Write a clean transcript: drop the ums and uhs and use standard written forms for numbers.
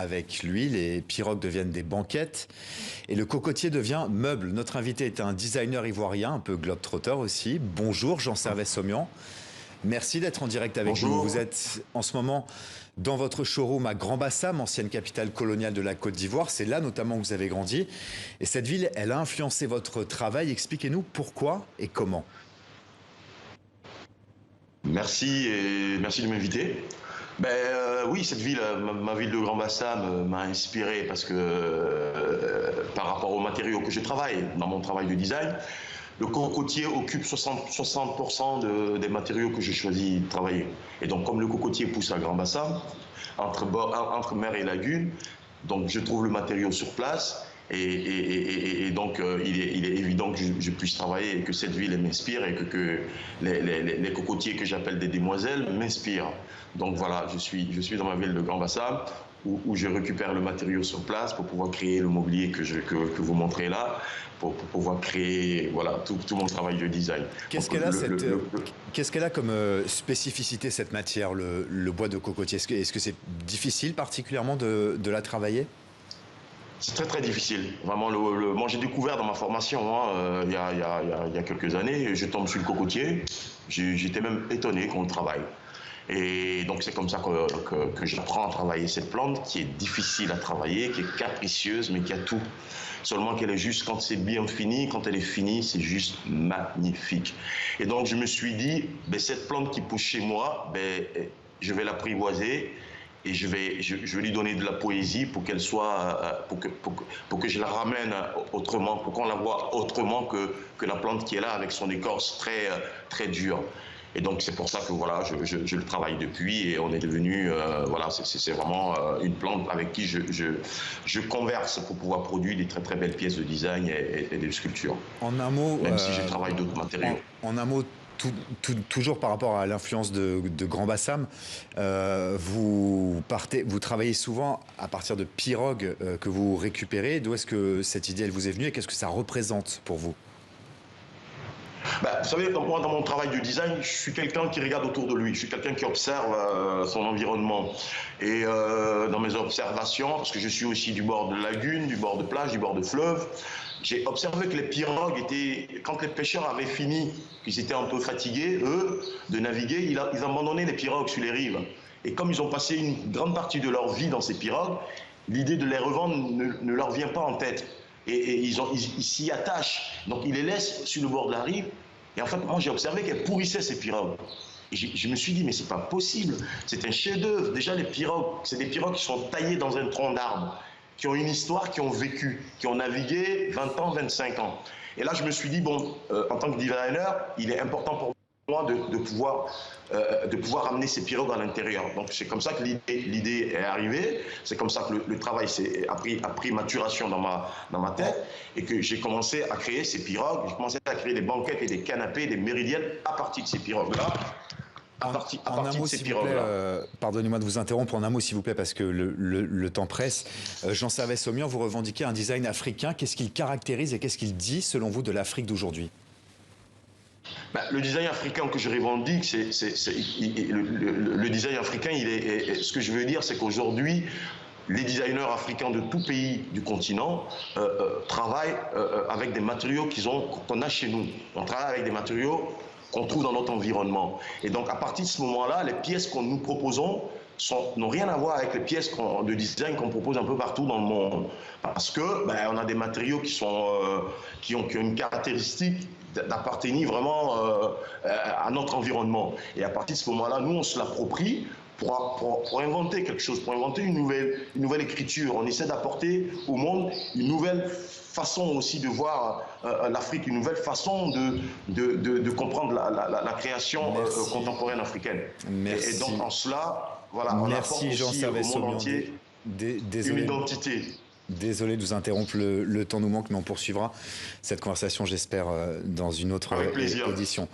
Avec lui, les pirogues deviennent des banquettes et le cocotier devient meuble. Notre invité est un designer ivoirien, un peu globe-trotter aussi. Bonjour Jean Servais-Saumian. Merci d'être en direct avec nous. Vous Bonjour. êtes en ce moment dans votre showroom à Grand-Bassam, ancienne capitale coloniale de la Côte d'Ivoire. C'est là notamment que vous avez grandi. Et cette ville, elle a influencé votre travail. Expliquez-nous pourquoi et comment. Merci et merci de m'inviter. Oui, cette ville, ma ville de Grand-Bassam m'a inspiré parce que par rapport aux matériaux que je travaille dans mon travail de design, le cocotier occupe 60% des matériaux que j'ai choisi de travailler. Et donc comme le cocotier pousse à Grand-Bassam, entre mer et lagune, donc je trouve le matériau sur place. Et donc, il est évident que je puisse travailler et que cette ville m'inspire et que les cocotiers que j'appelle des demoiselles m'inspirent. Donc voilà, je suis dans ma ville de Grand-Bassam où je récupère le matériau sur place pour pouvoir créer le mobilier que vous montrez là, pour pouvoir créer voilà, tout mon travail de design. Qu'est-ce qu'elle a comme spécificité, cette matière, le bois de cocotier? Est-ce que c'est difficile particulièrement de la travailler? C'est très très difficile. Vraiment, moi j'ai découvert dans ma formation il y a quelques années, je tombe sur le cocotier. J'étais même étonné qu'on le travaille. Et donc c'est comme ça que j'apprends à travailler cette plante qui est difficile à travailler, qui est capricieuse, mais qui a tout. Seulement qu'elle est juste, quand c'est bien fini, quand elle est finie, c'est juste magnifique. Et donc je me suis dit, cette plante qui pousse chez moi, je vais l'apprivoiser. Et je vais lui donner de la poésie pour qu'elle soit, pour que je la ramène autrement, pour qu'on la voit autrement que la plante qui est là avec son écorce très dure. Et donc c'est pour ça que voilà, je le travaille depuis et on est devenu, voilà, c'est vraiment une plante avec qui je converse pour pouvoir produire des très très belles pièces de design et de sculpture. En un mot, même si je travaille d'autres matériaux. En un mot, toujours par rapport à l'influence de Grand-Bassam, vous travaillez souvent à partir de pirogues que vous récupérez. D'où est-ce que cette idée elle vous est venue et qu'est-ce que ça représente pour vous? Vous savez, moi, dans mon travail de design, je suis quelqu'un qui regarde autour de lui. Je suis quelqu'un qui observe son environnement. Et dans mes observations, parce que je suis aussi du bord de lagune, du bord de plage, du bord de fleuve, j'ai observé que les pirogues étaient, quand les pêcheurs avaient fini, qu'ils étaient un peu fatigués, eux, de naviguer, ils abandonnaient les pirogues sur les rives. Et comme ils ont passé une grande partie de leur vie dans ces pirogues, l'idée de les revendre ne leur vient pas en tête. Et ils s'y attachent. Donc ils les laissent sur le bord de la rive. Et en fait, moi j'ai observé qu'elles pourrissaient ces pirogues. Et je me suis dit, mais c'est pas possible. C'est un chef-d'œuvre. Déjà, les pirogues, c'est des pirogues qui sont taillées dans un tronc d'arbre, qui ont une histoire, qui ont vécu, qui ont navigué 20 ans, 25 ans. Et là, je me suis dit, bon, en tant que designer, il est important pour moi de pouvoir amener ces pirogues à l'intérieur. Donc c'est comme ça que l'idée est arrivée, c'est comme ça que le travail a pris maturation dans ma tête et que j'ai commencé à créer ces pirogues, j'ai commencé à créer des banquettes et des canapés, des méridiennes à partir de ces pirogues-là. Pardonnez-moi de vous interrompre, en un mot s'il vous plaît, parce que le temps presse. Jean Servais-Saumian, vous revendiquez un design africain. Qu'est-ce qu'il caractérise et qu'est-ce qu'il dit, selon vous, de l'Afrique d'aujourd'hui? Le design africain que je revendique, le design africain, ce que je veux dire, c'est qu'aujourd'hui, les designers africains de tout pays du continent travaillent avec des matériaux qu'on a chez nous. On travaille avec des matériaux qu'on trouve dans notre environnement. Et donc, à partir de ce moment-là, les pièces que nous proposons n'ont rien à voir avec les pièces de design qu'on propose un peu partout dans le monde. Parce que on a des matériaux qui ont une caractéristique d'appartenir vraiment à notre environnement. Et à partir de ce moment-là, nous, on se l'approprie pour inventer quelque chose, pour inventer une nouvelle écriture. On essaie d'apporter au monde une nouvelle façon aussi de voir l'Afrique, une nouvelle façon de comprendre la création contemporaine africaine. Merci. Et donc, en cela, voilà, on apporte aussi au monde entier une identité. Désolé de vous interrompre, le temps nous manque, mais on poursuivra cette conversation, j'espère, dans une autre édition.